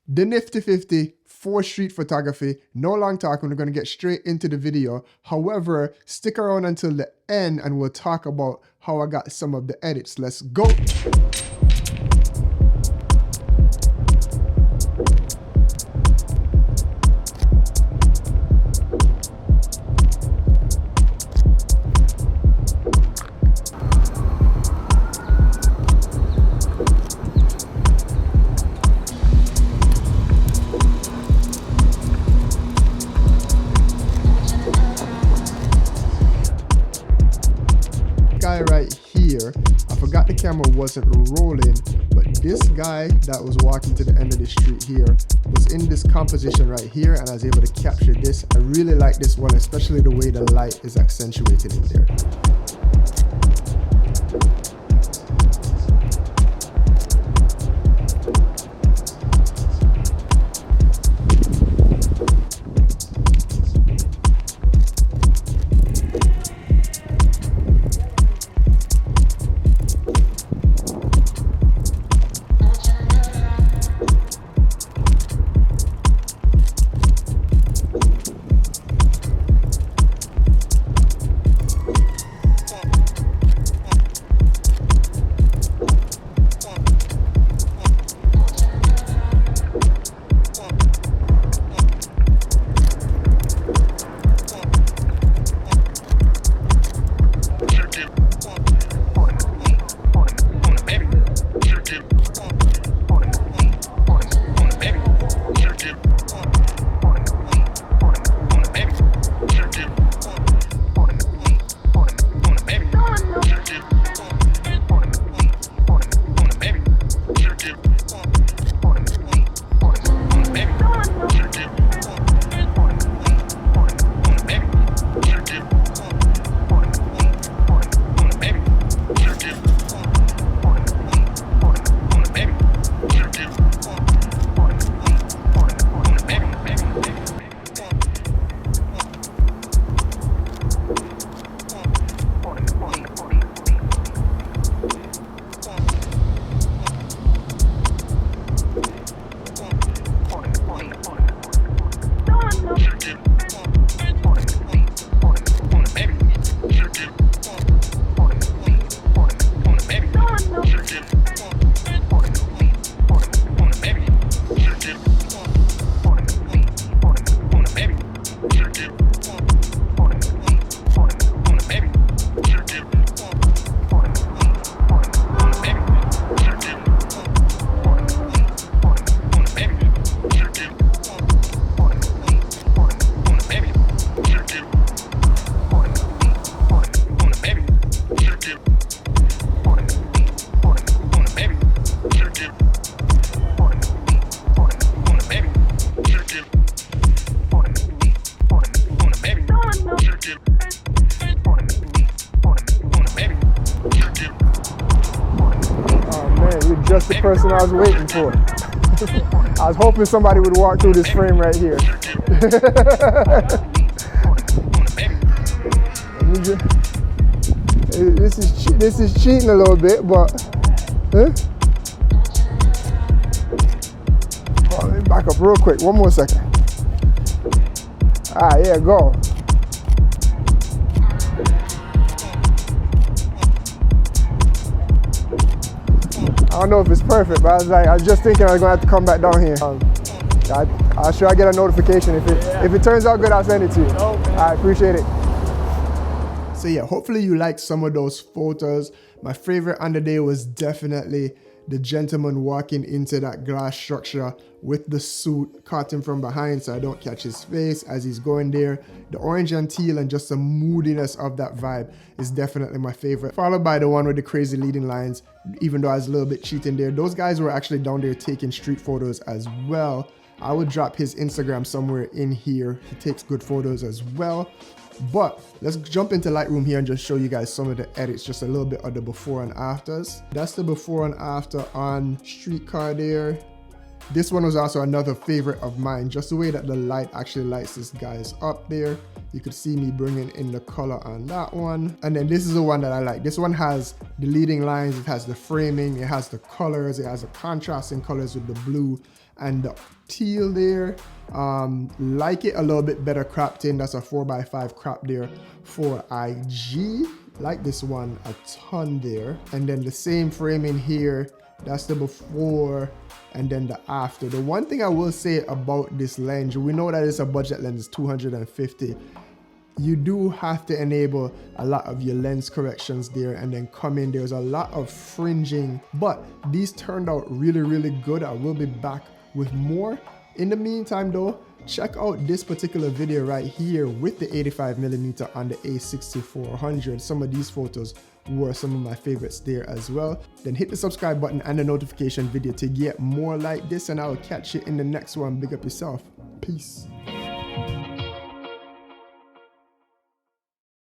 The Nifty 50 for street photography. No long talk, we're going to get straight into the video. However, stick around until the end and we'll talk about how I got some of the edits. Let's go. Guy right here, I forgot the camera wasn't rolling, but this guy that was walking to the end of the street here was in this composition right here, and I was able to capture this. I really like this one, especially the way the light is accentuated in there. Just the person I was waiting for. I was hoping somebody would walk through this frame right here. This is cheating a little bit, but oh, let me back up real quick. One more second. Ah, yeah, go. I don't know if it's perfect, but I was just thinking I was gonna have to come back down here. I'll sure I get a notification. If it turns out good, I'll send it to you. I appreciate it. So yeah, hopefully you liked some of those photos. My favorite on the day was definitely the gentleman walking into that glass structure with the suit, caught him from behind so I don't catch his face as he's going there. The orange and teal and just the moodiness of that vibe is definitely my favorite. Followed by the one with the crazy leading lines, even though I was a little bit cheating there. Those guys were actually down there taking street photos as well. I would drop his Instagram somewhere in here. He takes good photos as well. But let's jump into Lightroom here and just show you guys some of the edits, just a little bit of the before and afters. That's the before and after on Streetcar there. This one was also another favorite of mine, just the way that the light actually lights this guy's up there. You could see me bringing in the color on that one. And then this is the one that I like. This one has the leading lines, it has the framing, it has the colors, it has the contrasting colors with the blue and the teal there. Like it a little bit better cropped in. That's a 4x5 crop there for IG. Like this one a ton there. And then the same framing here, that's the before and then the after. The one thing I will say about this lens, we know that it's a budget lens, 250. You do have to enable a lot of your lens corrections there and then come in. There's a lot of fringing, but these turned out really, really good. I will be back with more. In the meantime though, check out this particular video right here with the 85mm on the A6400. Some of these photos were some of my favorites there as well. Then hit the subscribe button and the notification video to get more like this, and I will catch you in the next one. Big up yourself. Peace.